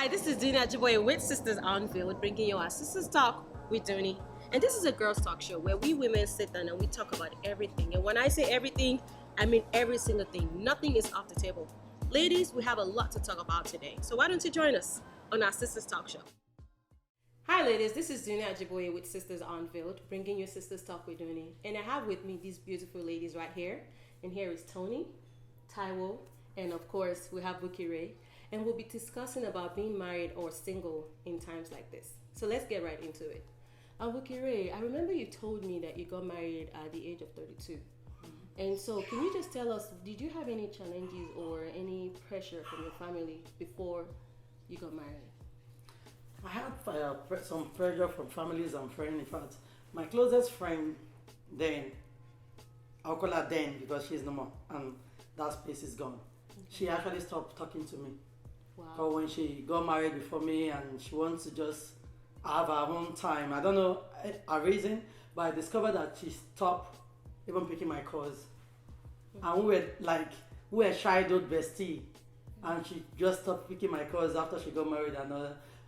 Hi, this is Dina Ajiboye with Sisters Onfield, bringing you our Sisters Talk with Dooney. And this is a girls' talk show where we women sit down and we talk about everything. And when I say everything, I mean every single thing. Nothing is off the table. Ladies, we have a lot to talk about today. So why don't you join us on our Sisters Talk show? Hi, ladies. This is Dina Ajiboye with Sisters Onfield, bringing you Sisters Talk with Dooney. And I have with me these beautiful ladies right here. And here is Tony, Taiwo, and of course, we have Buki Ray. And we'll be discussing about being married or single in times like this. So let's get right into it. Buki Ray, I remember you told me that you got married at the age of 32. And so can you just tell us, did you have any challenges or any pressure from your family before you got married? I had some pressure from families and friends. In fact, my closest friend then, I'll call her then because she's no more, and that space is gone. She actually stopped talking to me. Wow. Because when she got married before me and she wants to just have her own time, I don't know a reason, but I discovered that she stopped even picking my calls. And we were childhood bestie, and she just stopped picking my calls after she got married. And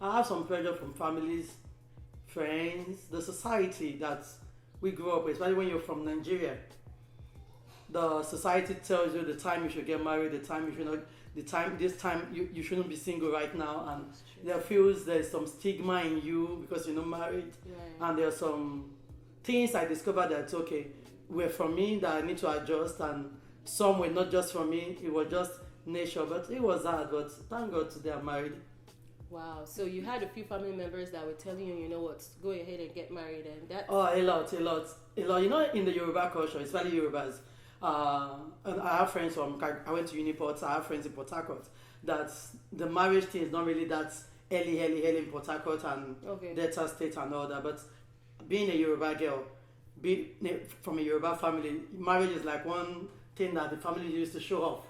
I have some pressure from families, friends, the society that we grew up with, especially when you're from Nigeria. The society tells you the time you should get married, the time you should not, this time you shouldn't be single right now, and there feels there's some stigma in you because you're not married, Right. and there's some things I discovered that okay, were for me that I need to adjust, and some were not just for me, it was just nature, but it was hard, but thank God today I'm married. Wow. So you had a few family members that were telling you, you know what, go ahead and get married, and that. Oh, a lot. You know, in the Yoruba culture, especially Yorubas, and I have friends I went to Uniport, I have friends in Port Harcourt, that the marriage thing is not really that early in Port Harcourt and Delta State and all that, but being a Yoruba girl, from a Yoruba family, marriage is like one thing that the family used to show off.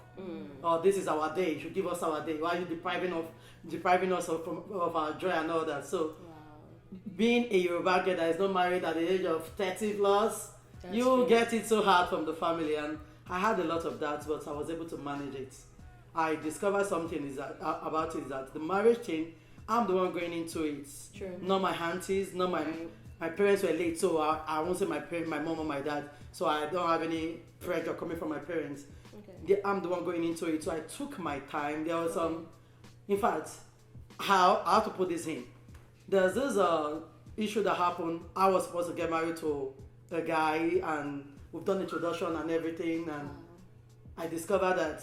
Oh, this is our day, you should give us our day. Why are you depriving us of our joy and all that? So, being a Yoruba girl that is not married at the age of 30 plus, you get it so hard from the family, and I had a lot of that, but I was able to manage it. I discovered something about it is that the marriage thing, I'm the one going into it. True. Not my aunties, not my parents were late, so I won't say my mom or my dad, so I don't have any pressure coming from my parents. I'm the one going into it, so I took my time. There was some, in fact, how I have to put this in. There's this issue that happened. I was supposed to get married to a guy, and we've done introduction and everything, and I discovered that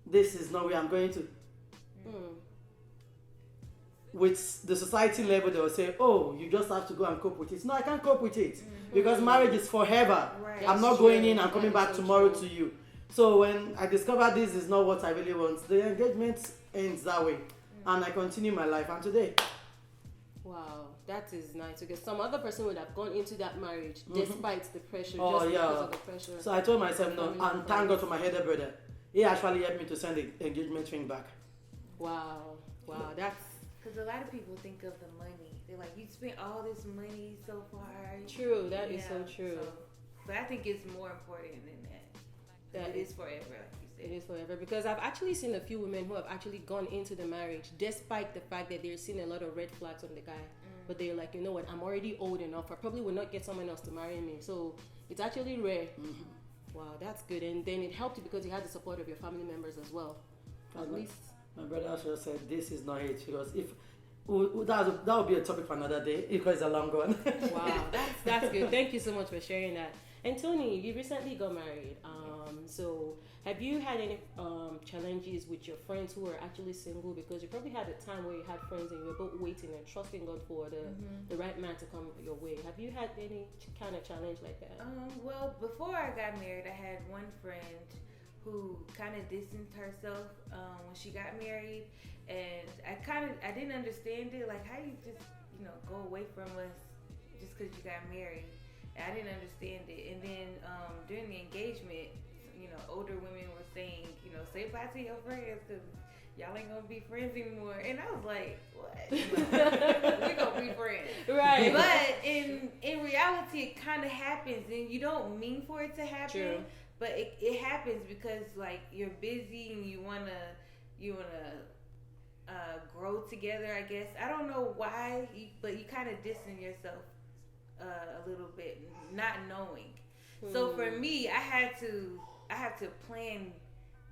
this is not where I'm going to. With the society level, they will say, oh, you just have to go and cope with it. No, I can't cope with it because marriage is forever. Right. I'm not going in and coming back tomorrow to you. So when I discovered this is not what I really want, the engagement ends that way, and I continue my life. And today, Wow, that is nice because some other person would have gone into that marriage despite the pressure, Oh, just yeah. because of the pressure. so I told myself no, and thank God for my elder brother. He actually helped me to send the engagement ring back. Wow, that's Because a lot of people think of the money. They're like, you spent all this money so far. true. That is so true. But I think it's more important than that. That It is forever, like you said. It is forever because I've actually seen a few women who have actually gone into the marriage despite the fact that they're seeing a lot of red flags on the guy. But they're like, you know what, I'm already old enough. I probably will not get someone else to marry me. So it's actually rare. Wow, that's good. And then it helped you because you had the support of your family members as well. At least. My brother also said this is not it because if that would be a topic for another day because it's a long one. Wow, that's good. Thank you so much for sharing that. And Tony, you recently got married. So have you had any challenges with your friends who are actually single? Because you probably had a time where you had friends and you were both waiting and trusting God for the right man to come your way. Have you had any kind of challenge like that? Well, before I got married, I had one friend who kind of distanced herself when she got married, and I didn't understand it. Like, how you just go away from us just because you got married? I didn't understand it. And then during the engagement, older women were saying, say bye to your friends because y'all ain't gonna be friends anymore. And I was like, what? We gonna be friends, Right? But in reality, it kind of happens, and you don't mean for it to happen. True. But it happens because like you're busy and you wanna grow together. I guess I don't know why, but you kind of distance yourself a little bit, not knowing. So for me, I have to plan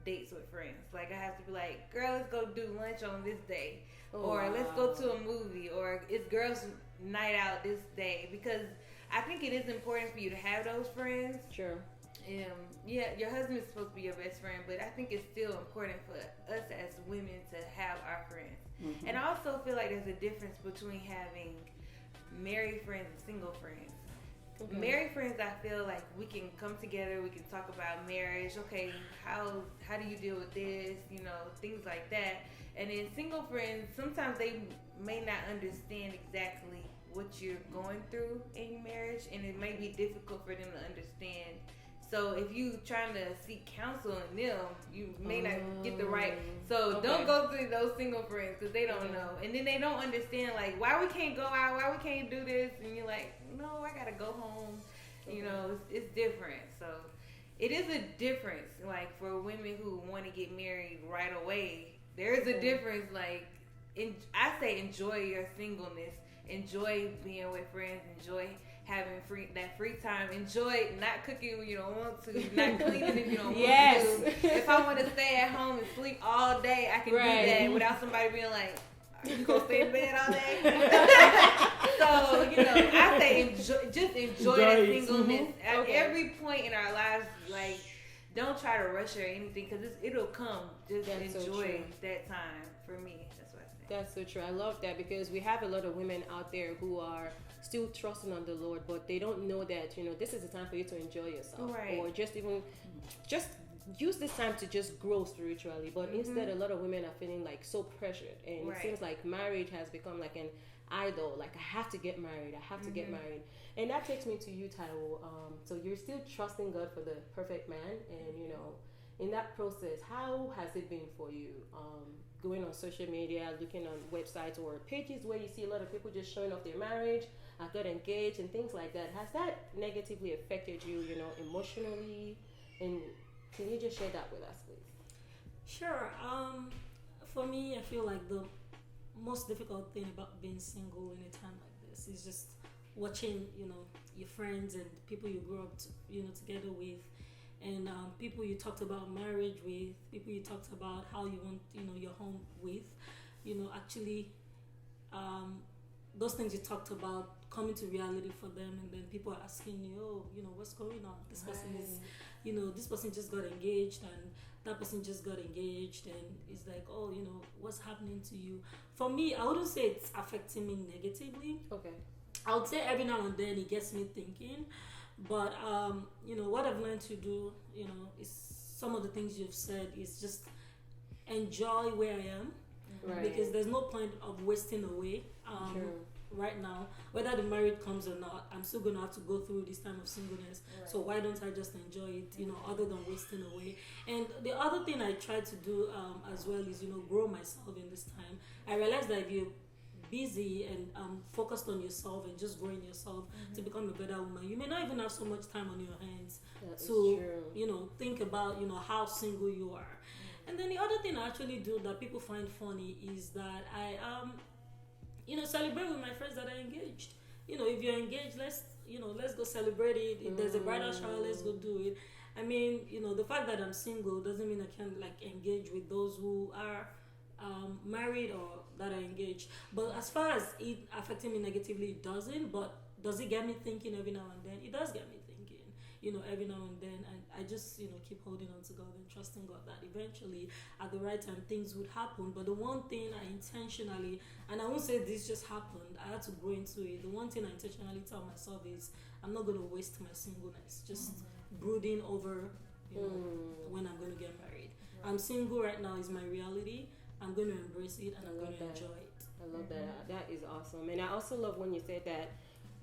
dates with friends. Like I have to be like, girl, let's go do lunch on this day, or let's go to a movie, or it's girls' night out this day, because I think it is important for you to have those friends. Sure. Yeah, your husband is supposed to be your best friend, but I think it's still important for us as women to have our friends. Mm-hmm. And I also feel like there's a difference between having married friends and single friends. Okay. Married friends, I feel like we can come together, we can talk about marriage. Okay, how do you deal with this? You know, things like that. And then single friends, sometimes they may not understand exactly what you're going through in your marriage, and it may be difficult for them to understand. So if you trying to seek counsel in them, you may not get the right. So don't go through those single friends because they don't know, and then they don't understand like why we can't go out, why we can't do this, and you're like, no, I gotta go home. You know, it's different. So it is a difference. Like for women who want to get married right away, there is a difference. Like, I say enjoy your singleness, enjoy being with friends, enjoy having free time. Enjoy not cooking when you don't want to, not cleaning if you don't want to. If I want to stay at home and sleep all day, I can do that without somebody being like, "Are you gonna stay in bed all day?" So I say enjoy the singleness at every point in our lives. Like, don't try to rush or anything because it'll come. Just enjoy that time. For me, that's what I say. That's so true. I love that because we have a lot of women out there who are still trusting on the Lord, but they don't know that this is the time for you to enjoy yourself, or just use this time to just grow spiritually. But instead, a lot of women are feeling like so pressured, and it seems like marriage has become like an idol. Like I have to get married, to get married, and that takes me to you, Taiwo. So you're still trusting God for the perfect man, and in that process, how has it been for you? Going on social media, looking on websites or pages where you see a lot of people just showing off their marriage, got engaged and things like that. Has that negatively affected you, emotionally? And can you just share that with us, please? Sure. For me, I feel like the most difficult thing about being single in a time like this is just watching, your friends and people you grew up, together with, and people you talked about marriage with, people you talked about how you want, your home with, actually, those things you talked about coming to reality for them, and then people are asking you, what's going on? This person is, this person just got engaged, and that person just got engaged, and it's like, what's happening to you? For me, I wouldn't say it's affecting me negatively. Okay. I would say every now and then it gets me thinking, but what I've learned to do, is some of the things you've said is just enjoy where I am, because there's no point of wasting away. Right now, whether the marriage comes or not, I'm still gonna have to go through this time of singleness. So why don't I just enjoy it, other than wasting away? And the other thing I try to do as well is, grow myself in this time. I realize that if you're busy and focused on yourself and just growing yourself to become a better woman, you may not even have so much time on your hands to think about how single you are. And then the other thing I actually do that people find funny is that I celebrate with my friends that are engaged. If you're engaged, let's go celebrate it. If there's a bridal shower, let's go do it. I mean, the fact that I'm single doesn't mean I can't engage with those who are married or that are engaged. But as far as it affecting me negatively, it doesn't. But does it get me thinking every now and then? It does get me thinking, every now and then. And I just, keep holding on to God and trusting God that eventually at the right time things would happen. But the one thing I intentionally, and I won't say this just happened, I had to grow into it. The one thing I intentionally tell myself is I'm not going to waste my singleness, just brooding over, when I'm going to get married. I'm single right now is my reality. I'm going to embrace it, and I'm going to enjoy it. I love that. That is awesome. And I also love when you said that,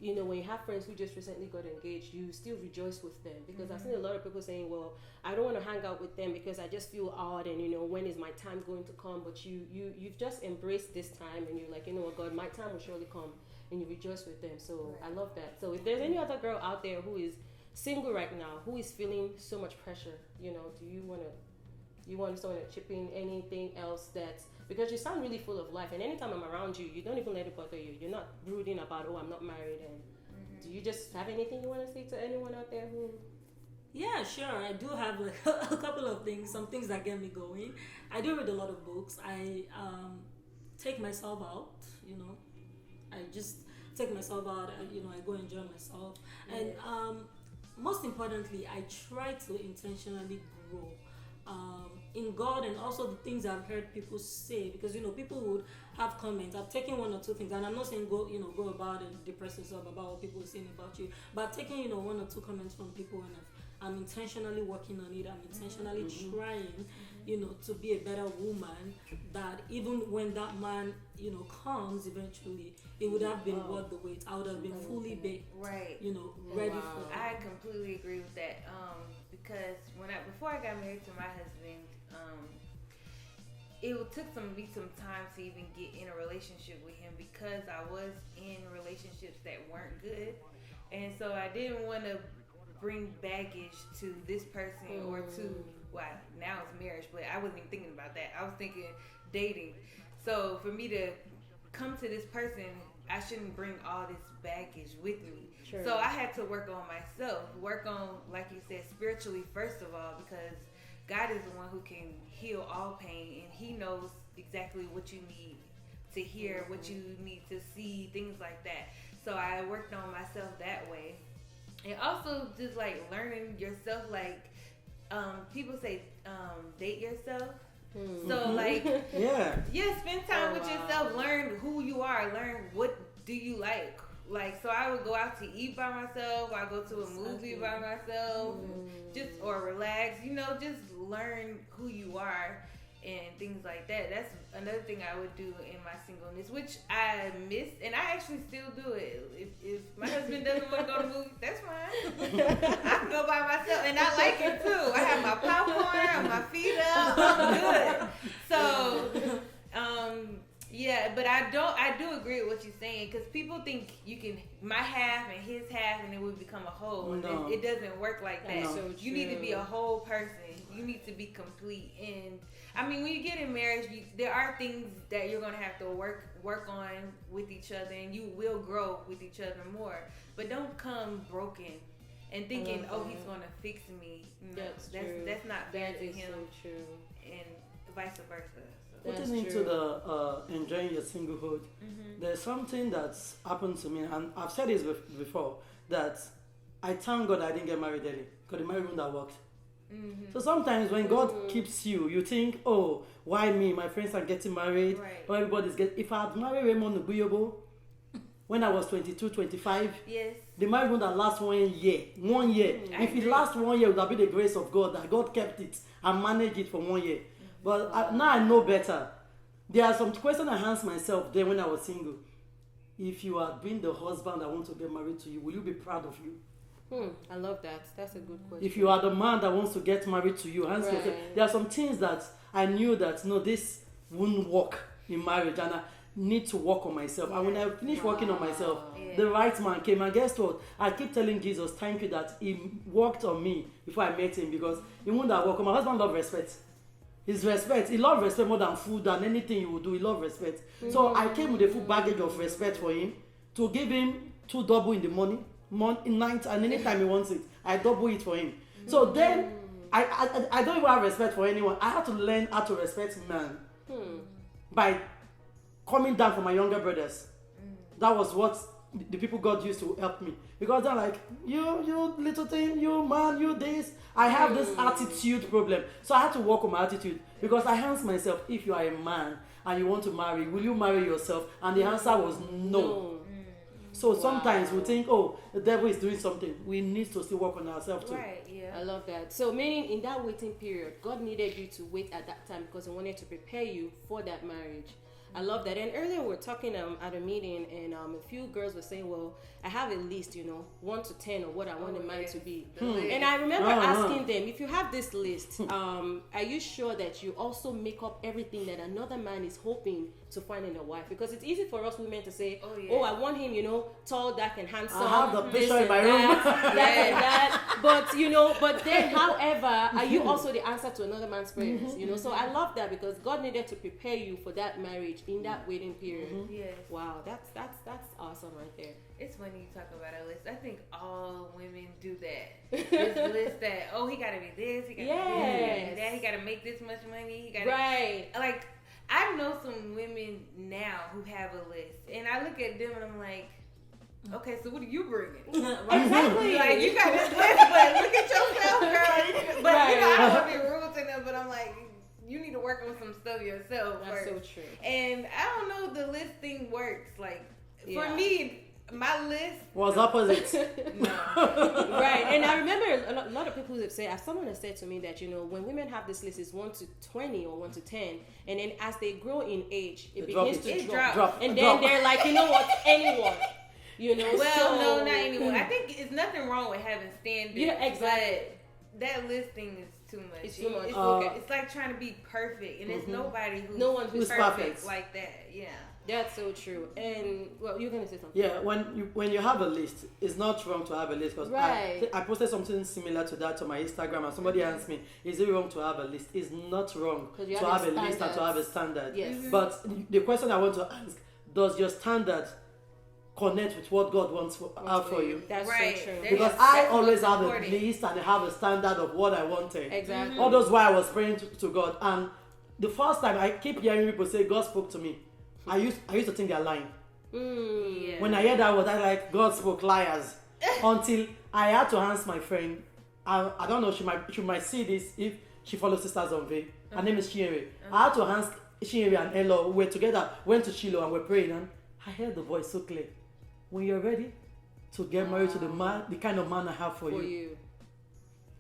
when you have friends who just recently got engaged, you still rejoice with them. Because I've seen a lot of people saying, well, I don't want to hang out with them because I just feel odd, and, when is my time going to come? But you've just embraced this time, and you're like, what, God, my time will surely come, and you rejoice with them. So I love that. So if there's any other girl out there who is single right now, who is feeling so much pressure, do you want to You want someone to chip in anything else that's because you sound really full of life, and anytime I'm around you, you don't even let it bother you. You're not brooding about, oh, I'm not married. And do you just have anything you want to say to anyone out there who? Yeah, sure. I do have like a couple of things, some things that get me going. I do read a lot of books. I take myself out, you know. I just take myself out, I go enjoy myself. And most importantly, I try to intentionally grow in God, and also the things I've heard people say, because people would have comments. I've taken one or two things, and I'm not saying go about and depress yourself about what people are saying about you, but I've taken one or two comments from people, and I'm intentionally working on it. I'm intentionally trying, to be a better woman. That even when that man, comes eventually, it would have been worth the wait. I would have been fully baked, Right. Ready for that. I completely agree with that. Because before I got married to my husband, it took me some time to even get in a relationship with him, because I was in relationships that weren't good, and so I didn't want to bring baggage to this person or to now it's marriage, but I wasn't even thinking about that. I was thinking dating. So for me to come to this person, I shouldn't bring all this baggage with me. Sure. So I had to work on myself, work on, like you said, spiritually first of all, because God is the one who can heal all pain, and He knows exactly what you need to hear, what you need to see, things like that. So I worked on myself that way. And also just like learning yourself, like people say date yourself. So like spend time with yourself, learn who you are, learn what do you like. Like, so I would go out to eat by myself, I go to a movie by myself, or relax, just learn who you are and things like that. That's another thing I would do in my singleness, which I missed, and I actually still do it. If my husband doesn't want to go to movies, that's fine. I can go by myself, and I like it too. I have my popcorn, my feet up, I'm good. So, but I do agree with what you're saying, because people think you can my half and his half and it would become a whole. No. It doesn't work like that. So you need to be a whole person. You need to be complete. And I mean, when you get in marriage, there are things that you're gonna have to work on with each other, and you will grow with each other more. But don't come broken and thinking, oh, he's gonna fix me. No, that's not fair to him. So true. And vice versa. Putting into the enjoying your singlehood, there's something that's happened to me, and I've said this before, that I thank God I didn't get married early, because the marriage wouldn't have worked. So sometimes when God keeps you, you think, oh, why me? My friends are getting married, or everybody's getting. If I had married Raymond Nubuyobo when I was 22, 25, yes, the marriage would have lasted 1 year. 1 year. If it lasts 1 year, it would have been the grace of God that God kept it and managed it for 1 year. But now I know better. There are some questions I asked myself then when I was single. If you had been the husband that wants to get married to you, will you be proud of you? I love that. That's a good question. If you are the man that wants to get married to you, ask yourself. There are some things that I knew that no, this wouldn't work in marriage, and I need to work on myself. And when I finished working on myself, the right man came. And guess what? I keep telling Jesus, thank you that He worked on me before I met Him, because He wouldn't have worked. My husband loved respect. His respect. He loved respect more than food, than anything he would do. He loved respect. So I came with a full baggage of respect for him, to give him 2 double in the morning, night, and anytime he wants it, I double it for him. So then I don't even have respect for anyone. I had to learn how to respect man by coming down for my younger brothers. That was what the people God used to help me, because they're like, you little thing, you man, you this. I have this attitude problem, so I had to work on my attitude, because I asked myself, if you are a man and you want to marry, will you marry yourself? And the answer was no. So sometimes we think, oh, the devil is doing something. We need to still work on ourselves too. Right, yeah. I love that. So meaning in that waiting period, God needed you to wait at that time because He wanted to prepare you for that marriage. I love that. And earlier we were talking at a meeting, and a few girls were saying, well, I have a list, 1 to 10 of what I want a man to be. And I remember asking them, if you have this list, are you sure that you also make up everything that another man is hoping to finding a wife? Because it's easy for us women to say, Oh, yeah. oh, I want him, tall, dark, and handsome. I have the this picture in and my room. that, and that. But then, however, are you also the answer to another man's prayers? So I love that because God needed to prepare you for that marriage in that waiting period. Yes. Wow, that's awesome right there. It's funny you talk about a list. I think all women do that. This list that, oh, he gotta be this, he gotta be this, he gotta be that, he gotta make this much money, he gotta Right. like I know some women now who have a list, and I look at them and I'm like, okay, so what are you bringing? Exactly. Like, you got this list, but look at yourself, girl. But I don't want to be rude to them, but I'm like, you need to work on some stuff yourself That's first. so true. And I don't know if the list thing works. Like, Yeah. for me, my list Was opposite. no. Right, and I remember a lot of people have said, someone has said to me that when women have this list, it's 1 to 20 or 1 to 10, and then as they grow in age, it begins to It drop. drops. And then they're like, you know what, anyone, Well, so, no, not anyone. I think it's nothing wrong with having standards. Yeah, exactly. But that listing is too much. It's too much. It's like trying to be perfect, and there's nobody who's, No one who's perfect. like that. Yeah. That's so true. And well, you're gonna say something. Yeah, when you have a list, it's not wrong to have a list because Right. I posted something similar to that on my Instagram and somebody asked me, is it wrong to have a list? It's not wrong 'Cause to you have have a list and to standards. have a standard. Yes. But the question I want to ask, does your standard connect with what God wants out for you? That's Right. so true. That Because is- I that's always what's have a important. list and I have a standard of what I wanted. Exactly. All those while I was praying to God, and the first time I keep hearing people say God spoke to me, I used to think they're lying. Yeah. When I hear that word, I like God spoke, liars. Until I had to ask my friend. I don't know, she might see this if she follows Sisters on Way. Her name is Shinri. I had to ask Shinri and Elo. We were together, went to Shiloh and we're praying, and I heard the voice so clear. When you're ready to get married to the man, the kind of man I have for For you. you.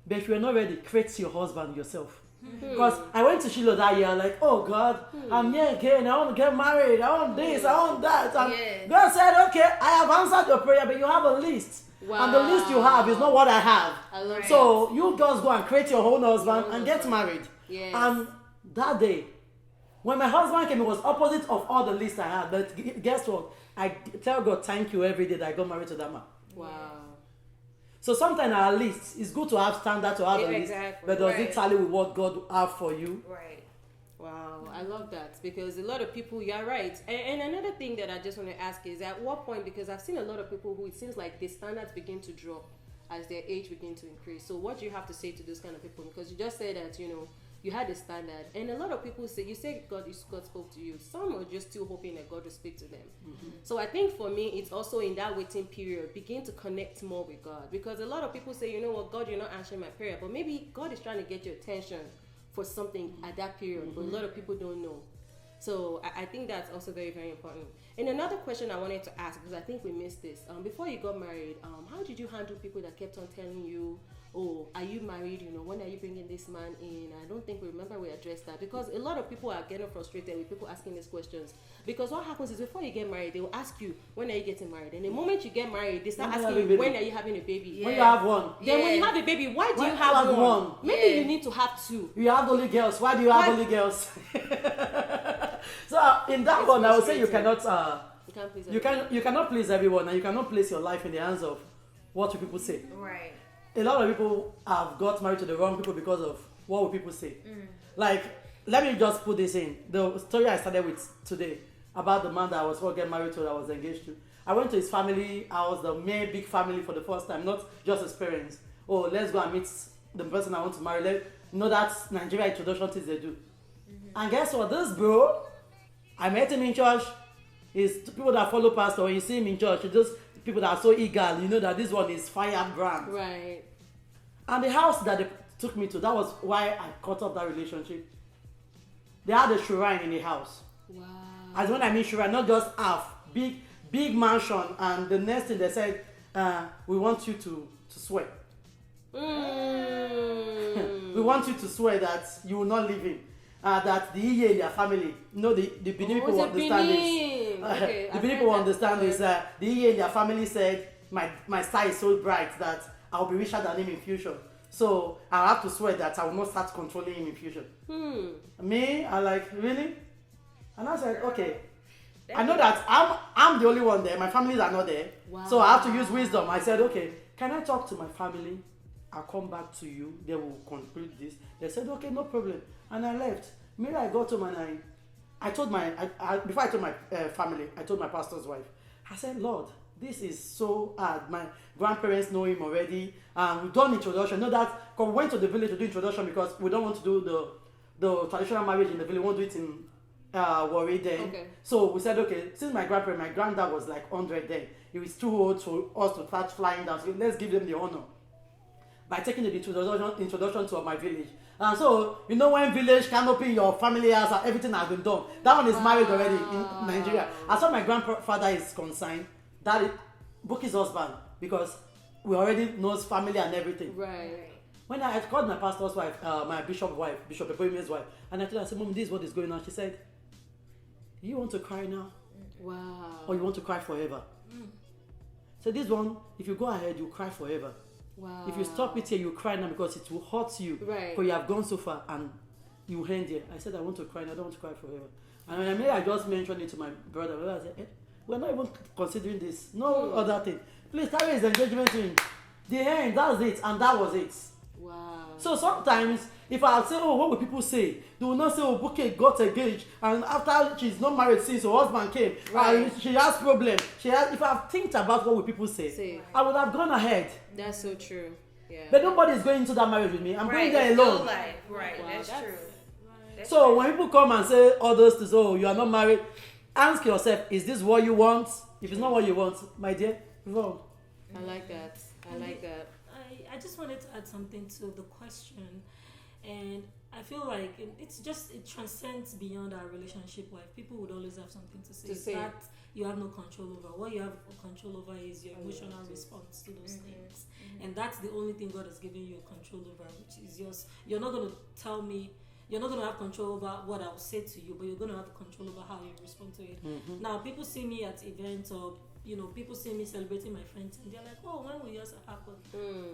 But if you're not ready, create your husband yourself. Because I went to Shiloh that year, like, oh God, I'm here again. I want to get married. I want this. I want that. And Yeah. God said, okay, I have answered your prayer, but you have a list. And the list you have is not what I have. I love So you just go and create your own husband and get married. Yes. And that day, when my husband came, it was opposite of all the lists I had. But guess what? I tell God thank you every day that I got married to that man. Wow. So sometimes our list, it's good to have standard to have a list, Exactly. but does Right. it tally with what God have for you? Right. Wow, I love that because a lot of people, you're right. And another thing that I just want to ask is at what point, because I've seen a lot of people who it seems like their standards begin to drop as their age begin to increase. So what do you have to say to those kind of people? Because you just said that, you had a standard. And a lot of people say, you say God spoke to you. Some are just still hoping that God will speak to them. So I think for me, it's also in that waiting period, begin to connect more with God. Because a lot of people say, you know what, God, you're not answering my prayer. But maybe God is trying to get your attention for something at that period. But a lot of people don't know. So I think that's also very, very important. And another question I wanted to ask, because I think we missed this. Before you got married, how did you handle people that kept on telling you, oh, are you married? When are you bringing this man in? I don't think we addressed that because a lot of people are getting frustrated with people asking these questions. Because what happens is before you get married, they will ask you, when are you getting married? And the moment you get married, they start asking you, when are you having a baby? Yeah. When you have one, Then when you have a baby, why do Why you have have one? one? Maybe Yeah. you need to have two. you have only girls. Why do you have Why- only girls? So in that one, I would say you frustrating. cannot. You can't please You cannot please everyone, and you cannot place your life in the hands of what will people say. Right. A lot of people have got married to the wrong people because of what will people say. Like, let me just put this in. The story I started with today about the man that I was going to get married to, that I was engaged to. I went to his family. I was the main big family for the first time, not just his parents. Oh, let's go and meet the person I want to marry. That's Nigeria introduction things they do. And guess what? This bro, I met him in church. It's people that follow pastor. When you see him in church, it's just people that are so eager. You know that this one is firebrand. Right. And the house that they took me to, that was why I cut off that relationship. They had a shrine in the house. Wow. As when I mean shrine, not just half, big mansion. And the next thing they said, we want you to swear. We want you to swear that you will not leave him. That the Iye in their family, the Benin people will understand this. Okay, The Benin people will understand this. The Iye in their family said, my star is so bright that I'll be richer than him in future. So I'll have to swear that I will not start controlling him in future. Me, I like, really? And I said, okay, I know that I'm the only one there. My families are not there. Wow. So I have to use wisdom. I said, okay, can I talk to my family? I'll come back to you. They will conclude this. They said, okay, no problem. And I left. Maybe I got home and I told before I told my family, I told my pastor's wife. I said, Lord, this is so hard. My grandparents know him already. We've done introduction. Know that, because we went to the village to do introduction because we don't want to do the traditional marriage in the village. We won't do it in Warri then. Okay. So we said, okay, since my granddad was like 100 then, he was too old for us to start flying down. So let's give them the honor by taking the introduction to my village. And so, you know, when village canopy, your family house, and everything has been done. That one is married already in Nigeria. As far as my grandfather is concerned, that is Buki's husband, because we already knows family and everything. Right. When I called my pastor's wife, my Bishop Eboimi's wife, and I told her, I said, Mom, this is what is going on. She said, you want to cry now? Wow. Or you want to cry forever? So this one, if you go ahead, you cry forever. Wow. If you stop it here, you cry now because it will hurt you. Right. Because you have gone so far and you end here. I said, I want to cry now, I don't want to cry forever. And when I just mentioned it to my brother. I said, we're not even considering this. No other thing. Please carry his engagement to him. The end, that's it. And that was it. Wow. So sometimes, if I say, oh, what will people say? They will not say, oh, Buki got engaged, and after she's not married since her husband came, Right. she has problem. If I think about what will people say, I would have gone ahead. That's so true. Yeah. But nobody is going into that marriage with me. I'm going there alone. Life. Right, Wow, that's true. So when people come and say all those things, oh, you are not married, ask yourself, is this what you want? If it's not what you want, my dear, wrong. I like that. I like that. I just wanted to add something to the question, and I feel like it transcends beyond our relationship. Like people would always have something to say. That you have no control over. What you have control over is your emotional response to those things, and that's the only thing God has given you control over, which is yours. You're not going to tell me. You're not going to have control over what I'll say to you, but you're going to have control over how you respond to it. Now, people see me at events or people see me celebrating my friends and they're like, oh, when will yours happen?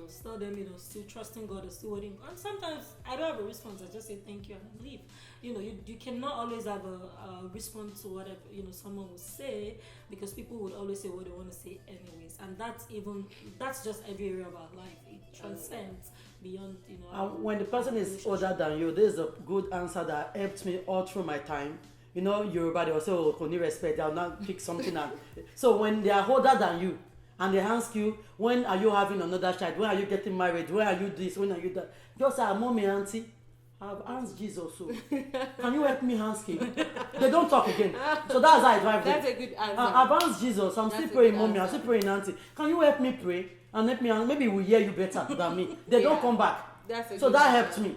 Still them, still trusting God or still waiting. And sometimes I don't have a response. I just say thank you and I leave. You cannot always have a response to whatever, someone will say, because people would always say what they want to say anyways. And that's just every area of our life. It transcends beyond, when the person is older than you, this is a good answer that helped me all through my time. Yoruba, they will say, oh, can you respect? They'll not pick something out. So when they are older than you and they ask you, when are you having another child? When are you getting married? When are you this? When are you that? Just say, mommy, auntie, I've asked Jesus. So can you help me ask him? They don't talk again. So that's how I drive them. That's a good answer. I've asked Jesus. I'm still praying, mommy. I'm still praying, auntie. Can you help me pray? And help me, and maybe we'll hear you better than me. They don't come back. So that helped me.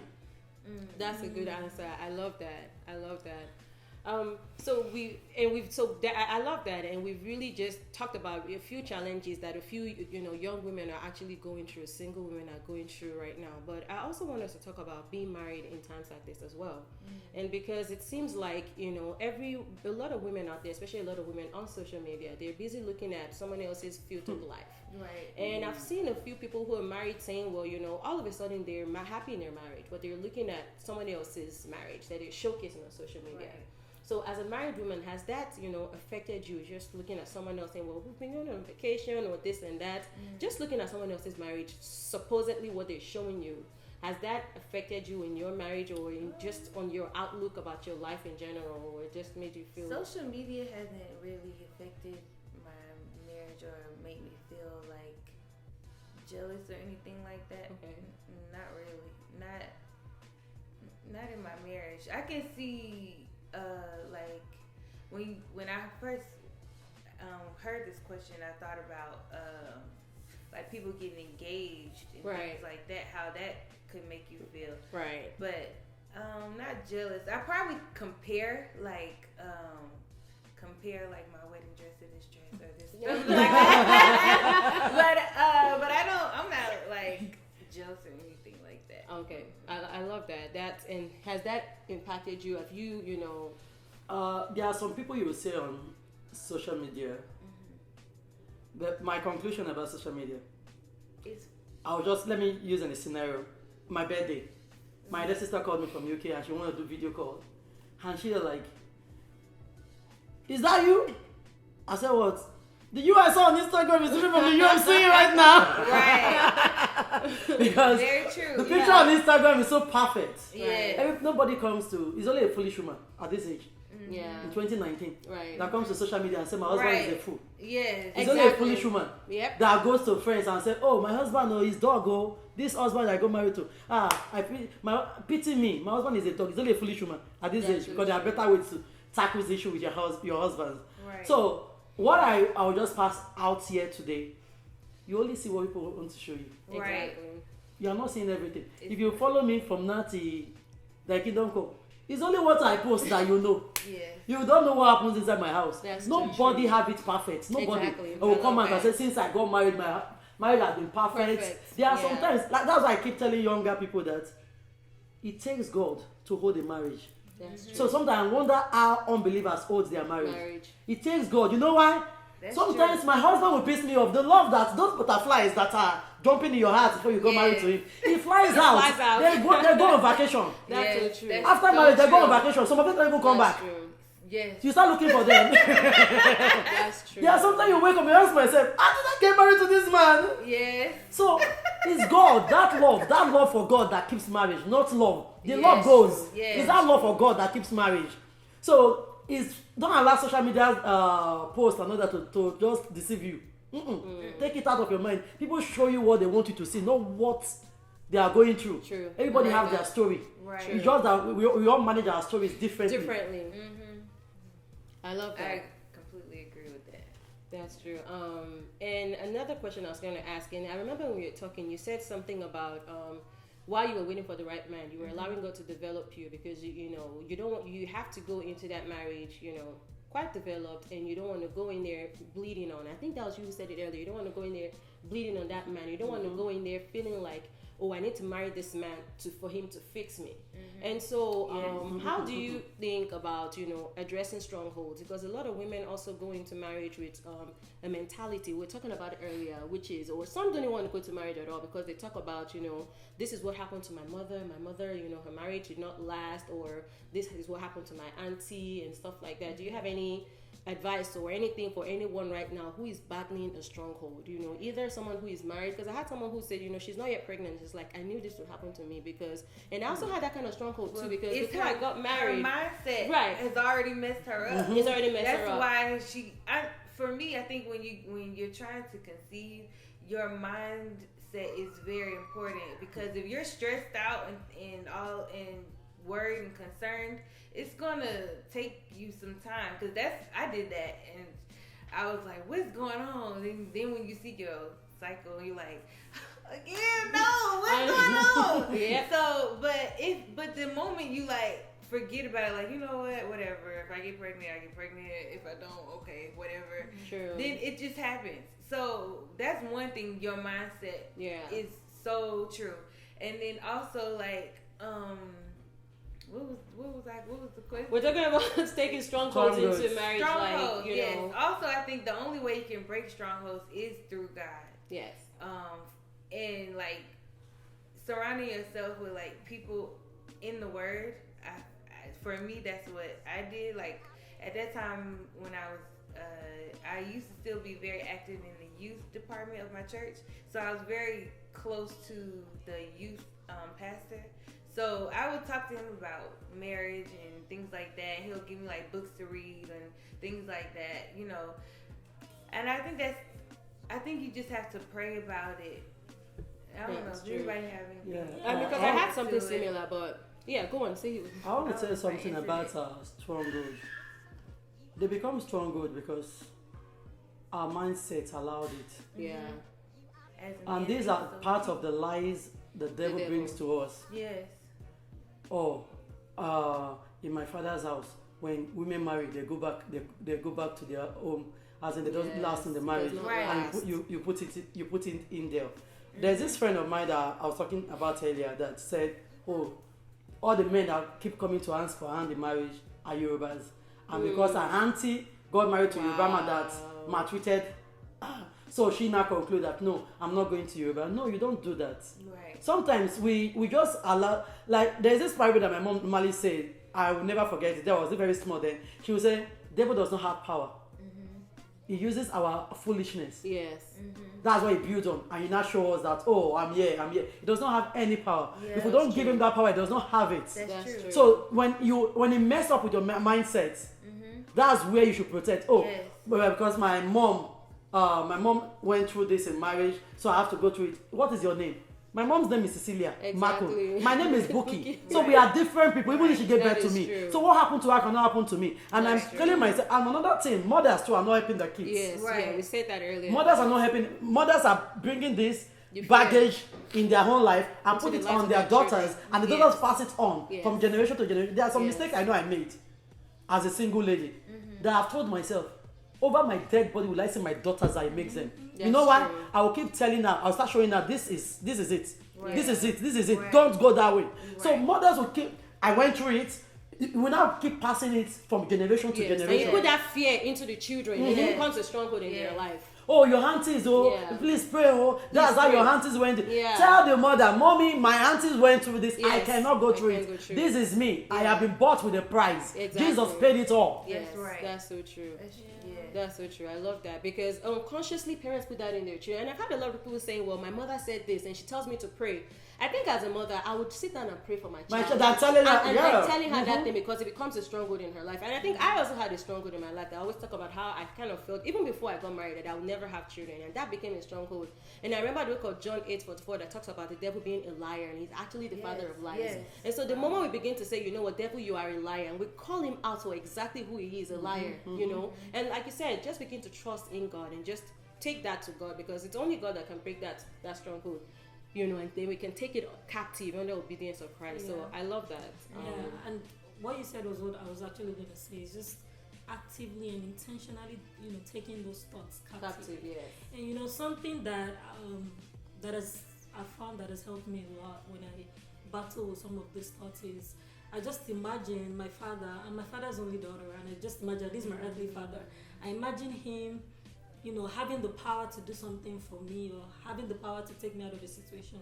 That's a good answer. I love that. I love that, and we've really just talked about a few challenges that a few young women are actually going through, single women are going through right now. But I also want us to talk about being married in times like this as well, and because it seems like a lot of women out there, especially a lot of women on social media, they're busy looking at someone else's filtered life. Right. And I've seen a few people who are married saying, well, all of a sudden they're happy in their marriage, but they're looking at someone else's marriage that they're showcasing on social media. Right. So as a married woman, has that, affected you, just looking at someone else saying, well, we've been going on vacation or this and that, just looking at someone else's marriage, supposedly what they're showing you, has that affected you in your marriage or in just on your outlook about your life in general, or it just made you feel... Social media hasn't really affected my marriage or made me feel like jealous or anything like that. Okay. Not really. Not in my marriage. I can see like when I first heard this question, I thought about like people getting engaged and things like that, how that could make you feel. Right. But not jealous. I probably compare like my wedding dress to this dress or this stuff like that. but I'm not like jealous or anything like that. Okay, I love that. And has that impacted you? Have you, there are some people you will say on social media, but my conclusion about social media is, let me use a scenario. My birthday, my elder sister called me from UK and she wanted to do video call, and she was like, is that you? I said, what? The you I saw on Instagram is different from the you I'm seeing right now. Right. Because Very true. the picture on Instagram is so perfect. Yeah. And if nobody comes to, it's only a foolish woman at this age. Yeah. In 2019, Right. that comes to social media and say my husband is a fool. Yes. It's only a Exactly. foolish woman Yep. that goes to friends and say, oh, my husband or his dog, oh, this husband I got married to, pity me, my husband is a dog. It's only a foolish woman at this age because there are better ways to tackle this issue with your husband. Right. So what I will just pass out here today, you only see what people want to show you. Right. Exactly. You are not seeing everything. If you follow me from now till the kingdom come, it's only what I post that you know. Yes. You don't know what happens inside my house. That's Nobody true. have it perfect. Nobody Exactly. will I come love out and that. say, since I got married, my marriage has been perfect. Perfect. There are Yeah. sometimes, like that's why I keep telling younger people that it takes God to hold a marriage. That's true. So sometimes I wonder how unbelievers hold their marriage. Marriage. It takes God. You know why? That's Sometimes true. my husband will piss me off. The love that those butterflies that are jumping in your heart before you go married to him, he flies out. flies out. They go on vacation. That's Yes, so true. that's After so marriage, they go on true. vacation. Some of them don't even come That's back. true. Yes. You start looking for them. That's true. Yeah, sometimes you wake up and you ask myself, how did I get married to this man? Yes. So it's God, that love for God that keeps marriage, not love. The Yes, love goes. yes. It's that love for God that keeps marriage. So don't allow social media posts and all that to just deceive you. Take it out of your mind. People show you what they want you to see, not what they are going through. True. Everybody Right. have their story. Right. It's just that we all manage our stories differently. Differently. I love that. I completely agree with that. That's true. And another question I was going to ask, and I remember when we were talking, you said something about while you were waiting for the right man, you were allowing God to develop you because you have to go into that marriage, quite developed, and you don't want to go in there bleeding on. I think that was you who said it earlier. You don't want to go in there bleeding on that man. You don't want to go in there feeling like, oh, I need to marry this man for him to fix me. And so, how do you think about addressing strongholds? Because a lot of women also go into marriage with a mentality we're talking about earlier, which is, or some don't even want to go to marriage at all because they talk about this is what happened to my mother. My mother, her marriage did not last, or this is what happened to my auntie and stuff like that. Do you have any advice or anything for anyone right now who is battling a stronghold? Either someone who is married, because I had someone who said she's not yet pregnant, she's like, I knew this would happen to me because, and I also had that kind of stronghold too because It's before I got married, her mindset Right. has already messed her up. it's already messed That's her up. why for me, I think when you're trying to conceive, your mindset is very important because if you're stressed out and worried and concerned, it's gonna take you some time because I did that and I was like, what's going on? And then when you see your cycle, you're like, again, no, what's going on? Yep. So, but the moment you like forget about it, like, you know what, whatever. If I get pregnant, I get pregnant. If I don't, okay, whatever. True. Then it just happens. So that's one thing. Your mindset is so true. And then also like what was the question? We're talking about taking strongholds into Strongholds. marriage, Strongholds, like yes. Also, I think the only way you can break strongholds is through God. Yes. And like surrounding yourself with like people in the Word. For me, that's what I did. Like at that time when I was, I used to still be very active in the youth department of my church. So I was very close to the youth pastor. So I would talk to him about marriage and things like that. He'll give me like books to read and things like that, And I think you just have to pray about it. I don't know. That's Does true. anybody have anything? Yeah. Because I had something to it. similar, but yeah, go on, say it. I want to tell you Oh, something right, about isn't stronghold. They become stronghold because our mindset allowed it. Yeah. As a And man, these are so- part of the lies the devil devil. brings to us. Yes. Oh, in my father's house, when women marry, they go back to their home, as in they don't Yes, last in the it marriage, does not Right. and last. you put it in there. There's this friend of mine that I was talking about earlier that said, oh, all the men that keep coming to ask for hand in marriage are Yorubas, and because her auntie got married to a Yoruba man that maltreated, so she now conclude that no, I'm not going to Yoruba. No, you don't do that. Right. Sometimes we just allow, like there's this parable that my mom normally said, I will never forget it. That was very small then. She would say, devil does not have power. He uses our foolishness. Yes. That's what he builds on, and he now shows us that, oh, I'm here. He does not have any power. Yeah, If we don't give him that power, he does not have it. That's true. So when you mess up with your mindset, that's where you should protect. Oh, Yes. well, because my mom went through this in marriage, so I have to go through it. What is your name? My mom's name is Cecilia. Exactly. Marco. My name is Buki. Buki. So we are different people, even if she gave That birth to is me. true. So what happened to her cannot happen to me. And That's I'm true. telling myself, and another thing, mothers too are not helping their kids. Yes. Right. Yeah, we said that earlier. Mothers are not helping. Mothers are bringing this You feel baggage in their own life and Into put the it lives on of their their daughters, children. and the Yes. daughters pass it on Yes. from generation to generation. There are some Yes. mistakes I know I made as a single lady that I've told myself, over my dead body will I see my daughters I make them. You know That's what? true. I will keep telling her. I'll start showing her this is it. Right. This is it. This is it. Right. Don't go that way. So Right. mothers will keep. I went through it. We will now keep passing it from generation to Yes. And you generation. put that fear into the children, and it Yes. becomes a stronghold in Yes. their life. Oh, your aunties, oh, Yeah. please pray, oh. That's how pray. your aunties went through. Yeah. Tell the mother, mommy, my aunties went through this. I Yes, cannot go I through can't it. go through This it. is me. I Yeah. have been bought with a price. Exactly. Jesus paid it all. Yes, Yes, right. That's so true. Yeah. That's so true. I love that because unconsciously parents put that in their children. And I've had a lot of people saying, "Well, my mother said this, and she tells me to pray." I think as a mother, I would sit down and pray for my child. My child, I'm telling her, and yeah. I'm telling her that thing because it becomes a stronghold in her life. And I think I also had a stronghold in my life. I always talk about how I kind of felt even before I got married that I would never have children, and that became a stronghold. And I remember the book of John 8:44 that talks about the devil being a liar, and he's actually the father of lies. Yes. And so the moment we begin to say, you know what, devil, you are a liar, and we call him out for exactly who he is, a liar, you know. And like you said, just begin to trust in God and just take that to God because it's only God that can break that stronghold. You know, and then we can take it captive under obedience of Christ. So I love that. Yeah, and what you said was what I was actually going to say. Is just actively and intentionally, taking those thoughts captive. Yes. And something that I found that has helped me a lot when I battle with some of these thoughts is I just imagine my father, and my father's only daughter, and I just imagine this is my earthly father. I imagine him having the power to do something for me or having the power to take me out of a situation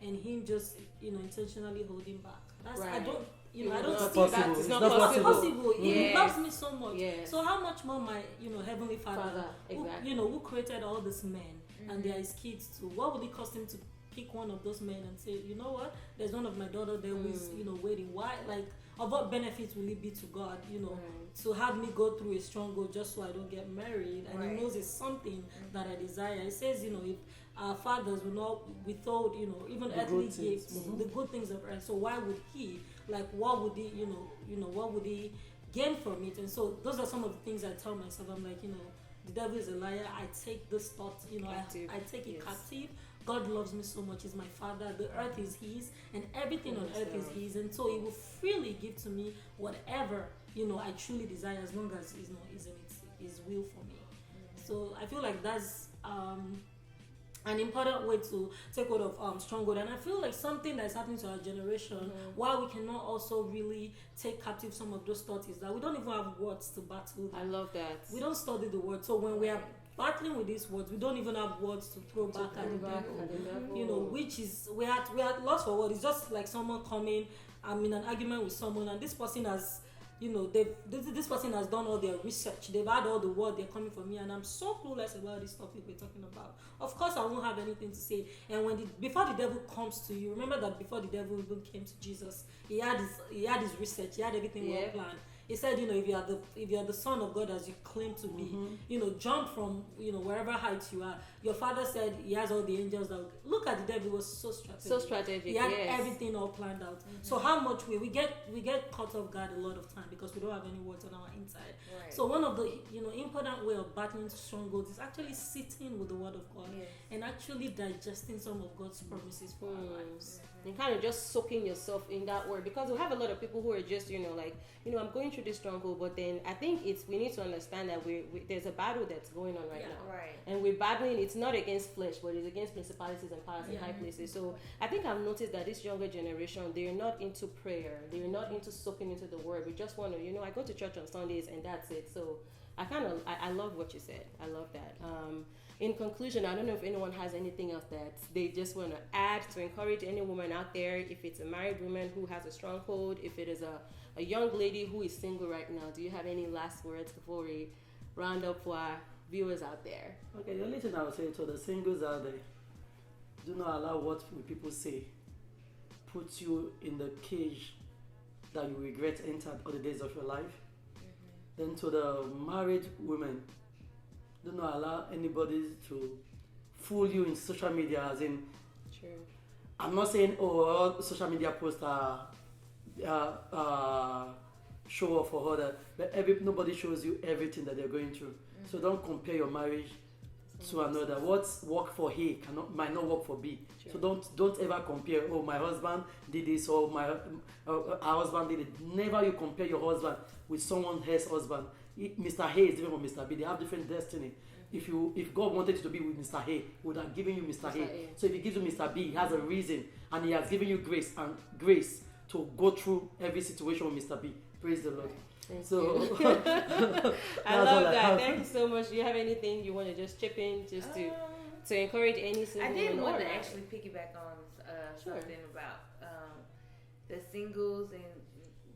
and him just, intentionally holding back. That's Right. I don't It's see not possible. that. It's It's not not possible. possible. He Yes. loves me so much. Yes. So how much more my, heavenly Father, Father, exactly. who created all these men and they are his kids too. What would it cost him to pick one of those men and say, you know what? There's one of my daughter there who is, waiting. Why? Like, of what benefits will it be to God, to have me go through a struggle just so I don't get married? And Right. he knows it's something that I desire. He says, if our fathers will not withhold, even The earthly good things. gifts, the good things of earth. So why would he? Like, what would he? What would he gain from it? And so those are some of the things I tell myself. I'm like, the devil is a liar. I take this thought, Captive. I take it Yes. captive. God loves me so much. He's my father. The earth is his, and everything on Yes, earth is Lord. his. And so he will freely give to me whatever I truly desire, as long as is in his will for me. So I feel like that's an important way to take hold of stronghold. And I feel like something that's happening to our generation, why we cannot also really take captive some of those thoughts, is that we don't even have words to battle them. I love that. We don't study the word. So when we are battling with these words, we don't even have words to throw back at the devil. Which is we are lost for words. It's just like someone coming. I'm in an argument with someone, and this person has, this person has done all their research. They've had all the word. They're coming from me, and I'm so clueless about this topic we're talking about. Of course, I won't have anything to say. And before the devil comes to you, remember that before the devil even came to Jesus, he had his research. He had everything well planned. He said, if you are the son of God as you claim to be, jump from wherever height you are. Your father said he has all the angels that look at the devil. He was so strategic. So strategic. He had yes. everything all planned out. So how much we get caught off guard a lot of time because we don't have any words on our inside. Right. So one of the important way of battling strongholds is actually sitting with the word of God Yes. and actually digesting some of God's promises for our lives. And kind of just soaking yourself in that word, because we have a lot of people who are just I'm going through this stronghold, but then I think we need to understand that there's a battle that's going on right now, Right. and we're battling. It's not against flesh, but it's against principalities and powers in high places. So I think I've noticed that this younger generation, they're not into prayer, they're not into soaking into the word. We just want to, I go to church on Sundays and that's it. So I love what you said. I love that. In conclusion, I don't know if anyone has anything else that they just want to add to encourage any woman out there. If it's a married woman who has a stronghold, if it is a young lady who is single right now, do you have any last words before we round up for our viewers out there? Okay, the only thing I would say to the singles out there, do not allow what people say put you in the cage that you regret entered all the days of your life. Then to the married women, do not allow anybody to fool you in social media. As in, True. I'm not saying all social media posts are show off for other, but nobody shows you everything that they're going through. So don't compare your marriage to another. What's work for A might not work for B. Sure. So don't ever compare. Oh, my husband did this, or our husband did it. Never you compare your husband with someone else's husband. Mr. A is different from Mr. B. They have different destiny. If God wanted you to be with Mr. A, He would have given you Mr. A. So if He gives you Mr. B, He has a reason, and He has given you grace to go through every situation with Mr. B. Praise the Lord. Thank you. I love that. Thank you so much. Do you have anything you want to just chip in just to encourage any single I did woman? want to actually piggyback on Sure. something about the singles and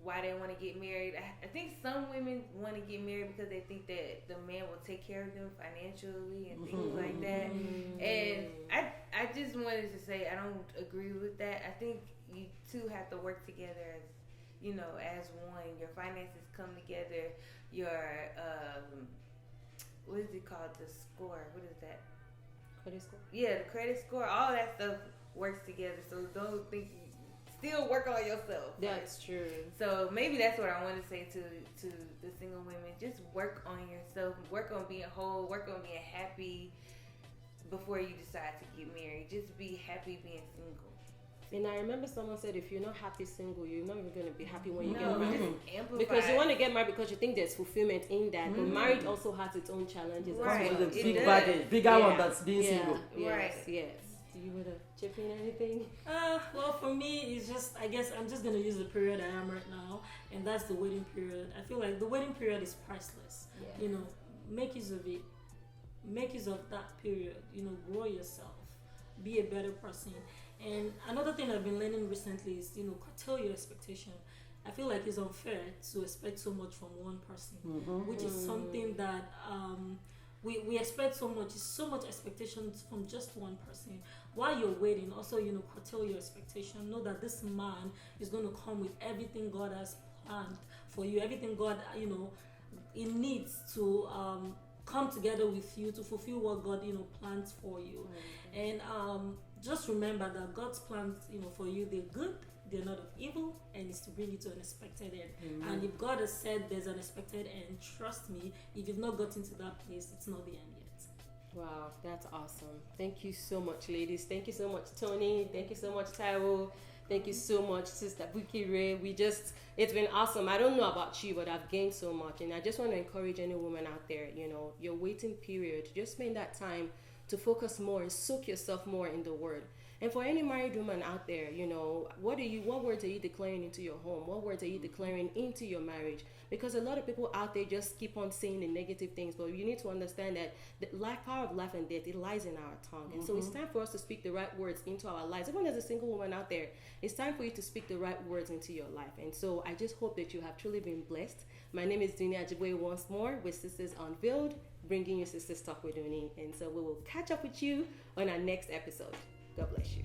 why they want to get married. I think some women want to get married because they think that the man will take care of them financially and things like that. And I just wanted to say I don't agree with that. I think you two have to work together as, you know, as one. Your finances come together. Your what is it called? The score. What is that? Credit score? Yeah, the credit score. All that stuff works together. So don't think you still work on yourself. That's true. So maybe that's what I want to say to the single women. Just work on yourself. Work on being whole. Work on being happy before you decide to get married. Just be happy being single. And I remember someone said, if you're not happy single, you're not even going to be happy when you No, get married. just amplify. Because you want to get married because you think there's fulfillment in that. But marriage also has its own challenges. Right. as With well. a It big does. baggage, bigger one that's being single. Yes, Right. yes. Do you want to chip in anything? Well, for me, it's just, I guess I'm just going to use the period I am right now, and that's the waiting period. I feel like the waiting period is priceless. Yeah. You know, make use of it. Make use of that period. You know, grow yourself. Be a better person. And another thing I've been learning recently is, you know, curtail your expectation. I feel like it's unfair to expect so much from one person, which is something that we expect so much. It's so much expectations from just one person. While you're waiting, also, you know, curtail your expectation. Know that this man is going to come with everything God has planned for you. Everything God, you know, it needs to come together with you to fulfill what God, you know, plans for you. And just remember that God's plans, you know, for you, they're good, they're not of evil, and it's to bring you to an expected end. And if God has said there's an expected end, trust me, if you've not gotten to that place, it's not the end yet. Wow, that's awesome. Thank you so much, ladies. Thank you so much, Tony. Thank you so much, Taiwo. Thank you so much, Sister Buki Ray. It's been awesome. I don't know about you, but I've gained so much. And I just want to encourage any woman out there, you know, your waiting period, just spend that time to focus more and soak yourself more in the word. And for any married woman out there, you know, what words are you declaring into your home? What words are you declaring into your marriage? Because a lot of people out there just keep on saying the negative things, but you need to understand that the power of life and death, it lies in our tongue. And so it's time for us to speak the right words into our lives. Even as a single woman out there, it's time for you to speak the right words into your life. And so I just hope that you have truly been blessed. My name is Dunia Ajibwe once more with Sisters Unveiled, bringing you Sisters Talk with Duni. And so we will catch up with you on our next episode. God bless you.